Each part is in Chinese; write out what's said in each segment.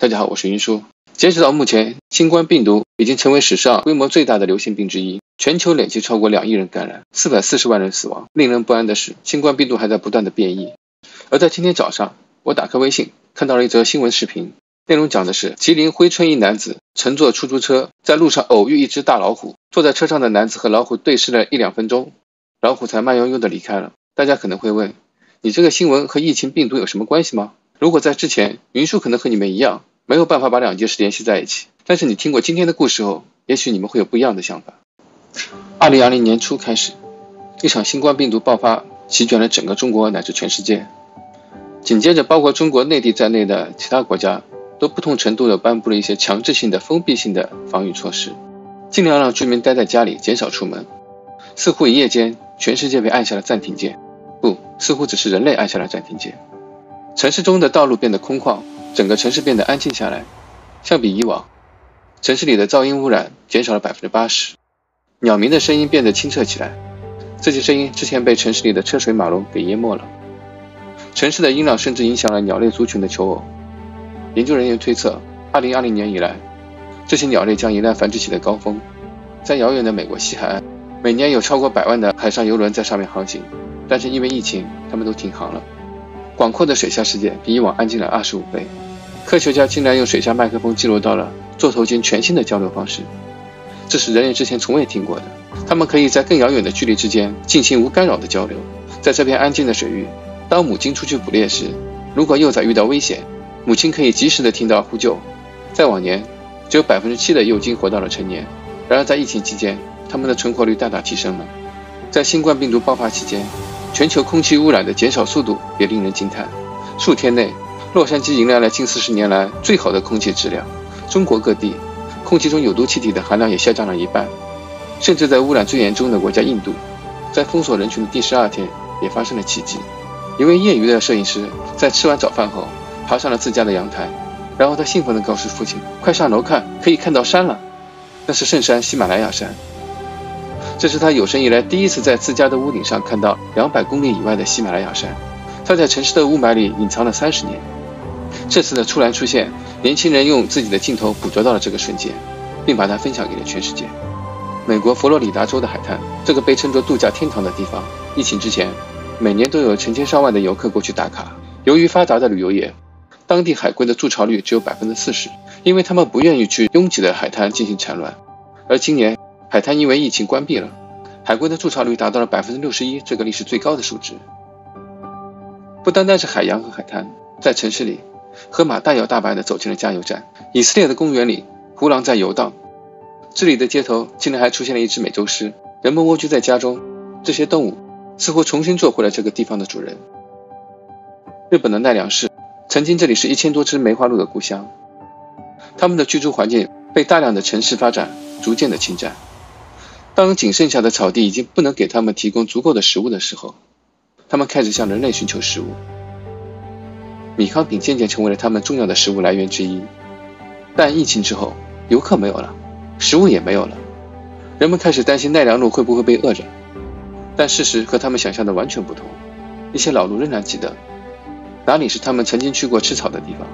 大家好，我是云叔。截止到目前，新冠病毒已经成为史上规模最大的流行病之一，全球累计超过2亿人感染，440万人死亡。令人不安的是，新冠病毒还在不断的变异。而在今天早上，我打开微信，看到了一则新闻视频，内容讲的是吉林珲春一男子乘坐出租车，在路上偶遇一只大老虎，坐在车上的男子和老虎对视了1-2分钟，老虎才慢悠悠的离开了。大家可能会问，你这个新闻和疫情病毒有什么关系吗？如果在之前，云叔可能和你们一样，没有办法把2件事联系在一起，但是你听过今天的故事后，也许你们会有不一样的想法。2020年初开始，一场新冠病毒爆发席卷了整个中国乃至全世界，紧接着包括中国内地在内的其他国家都不同程度地颁布了一些强制性的封闭性的防御措施，尽量让居民待在家里，减少出门。似乎一夜间全世界被按下了暂停键，不，似乎只是人类按下了暂停键。城市中的道路变得空旷，整个城市变得安静下来。相比以往，城市里的噪音污染减少了80%，鸟鸣的声音变得清澈起来，这些声音之前被城市里的车水马龙给淹没了。城市的音浪甚至影响了鸟类族群的求偶。研究人员推测，2020年以来，这些鸟类将迎来繁殖期的高峰。在遥远的美国西海岸，每年有超过100万的海上游轮在上面航行，但是因为疫情，它们都停航了。广阔的水下世界比以往安静了25倍。科学家竟然用水下麦克风记录到了座头鲸全新的交流方式，这是人类之前从未听过的。它们可以在更遥远的距离之间进行无干扰的交流。在这片安静的水域，当母鲸出去捕猎时，如果幼崽遇到危险，母亲可以及时的听到呼救。在往年，只有7%的幼鲸活到了成年，然而在疫情期间，它们的存活率大大提升了。在新冠病毒爆发期间，全球空气污染的减少速度也令人惊叹。数天内，洛杉矶迎来了近40年来最好的空气质量。中国各地空气中有毒气体的含量也下降了1半，甚至在污染最严重的国家印度，在封锁人群的第12天也发生了奇迹。一位业余的摄影师在吃完早饭后爬上了自家的阳台，然后他兴奋地告诉父亲，快上楼看，可以看到山了。那是圣山喜马拉雅山。这是他有生以来第一次在自家的屋顶上看到200公里以外的喜马拉雅山。他在城市的雾霾里隐藏了30年。这次的突然出现，年轻人用自己的镜头捕捉到了这个瞬间，并把它分享给了全世界。美国佛罗里达州的海滩，这个被称作度假天堂的地方，疫情之前，每年都有成千上万的游客过去打卡。由于发达的旅游业，当地海龟的筑巢率只有40%，因为他们不愿意去拥挤的海滩进行产卵。而今年，海滩因为疫情关闭了，海龟的筑巢率达到了61%，这个历史最高的数值。不单单是海洋和海滩，在城市里，河马大摇大摆地走进了加油站。以色列的公园里，胡狼在游荡。这里的街头竟然还出现了一只美洲狮，人们蜗居在家中，这些动物似乎重新做回了这个地方的主人。日本的奈良市，曾经这里是1000多只梅花鹿的故乡，它们的居住环境被大量的城市发展逐渐的侵占。当仅剩下的草地已经不能给它们提供足够的食物的时候，它们开始向人类寻求食物。米糠饼渐渐成为了它们重要的食物来源之一。但疫情之后，游客没有了，食物也没有了，人们开始担心奈良鹿会不会被饿着。但事实和他们想象的完全不同，一些老鹿仍然记得哪里是他们曾经去过吃草的地方。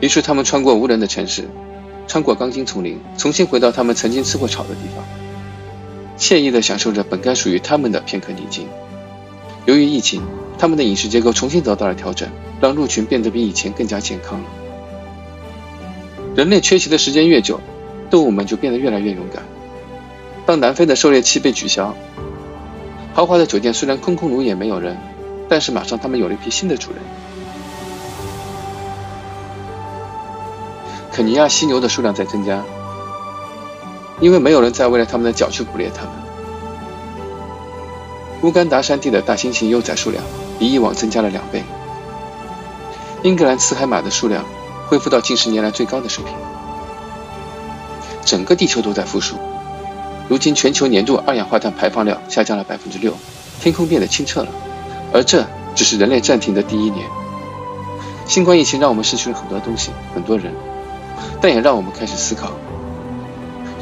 于是他们穿过无人的城市，穿过钢筋丛林，重新回到他们曾经吃过草的地方，惬意地享受着本该属于他们的片刻宁静。由于疫情，他们的饮食结构重新得到了调整，让鹿群变得比以前更加健康了。人类缺席的时间越久，动物们就变得越来越勇敢。当南非的狩猎期被取消，豪华的酒店虽然空空如也没有人，但是马上他们有了一批新的主人。肯尼亚犀牛的数量在增加，因为没有人再为了他们的脚去捕猎它们。乌干达山地的大猩猩幼崽数量比以往增加了2倍。英格兰刺海马的数量恢复到近10年来最高的水平。整个地球都在复苏。如今全球年度二氧化碳排放量下降了6%，天空变得清澈了。而这只是人类暂停的第1年。新冠疫情让我们失去了很多东西，很多人，但也让我们开始思考，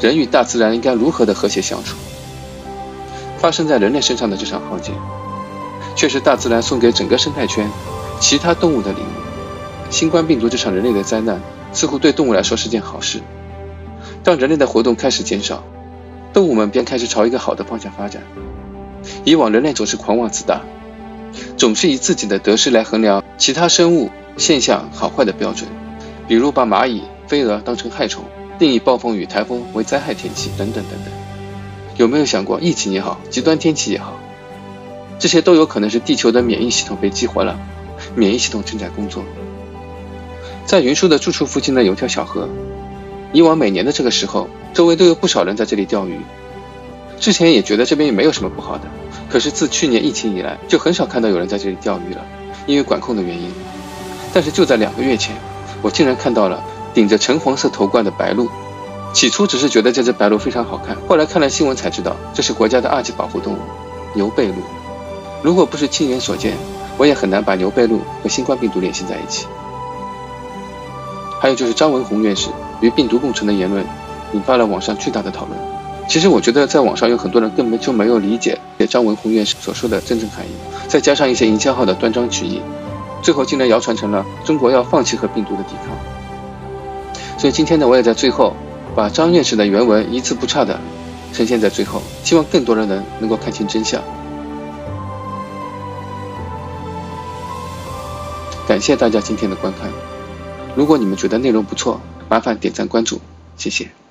人与大自然应该如何的和谐相处。发生在人类身上的这场浩劫，却是大自然送给整个生态圈其他动物的礼物。新冠病毒这场人类的灾难，似乎对动物来说是件好事。当人类的活动开始减少，动物们便开始朝一个好的方向发展。以往人类总是狂妄自大，总是以自己的得失来衡量其他生物现象好坏的标准，比如把蚂蚁、飞蛾当成害虫，定义暴风雨、台风为灾害天气等等等等。有没有想过，疫情也好，极端天气也好，这些都有可能是地球的免疫系统被激活了，免疫系统正在工作。在云叔的住处附近呢，有条小河，以往每年的这个时候，周围都有不少人在这里钓鱼。之前也觉得这边也没有什么不好的，可是自去年疫情以来，就很少看到有人在这里钓鱼了，因为管控的原因。但是就在2个月前，我竟然看到了顶着橙黄色头冠的白鹭。起初只是觉得这只白鹭非常好看，后来看了新闻才知道，这是国家的2级保护动物牛背鹭。如果不是亲眼所见，我也很难把牛背鹭和新冠病毒联系在一起。还有就是张文宏院士与病毒共存的言论，引发了网上巨大的讨论。其实我觉得在网上有很多人根本就没有理解张文宏院士所说的真正含义，再加上一些营销号的断章取义，最后竟然谣传成了中国要放弃和病毒的抵抗。所以今天呢，我也在最后把张院士的原文一字不差的呈现在最后，希望更多的人能够看清真相。感谢大家今天的观看，如果你们觉得内容不错，麻烦点赞关注，谢谢。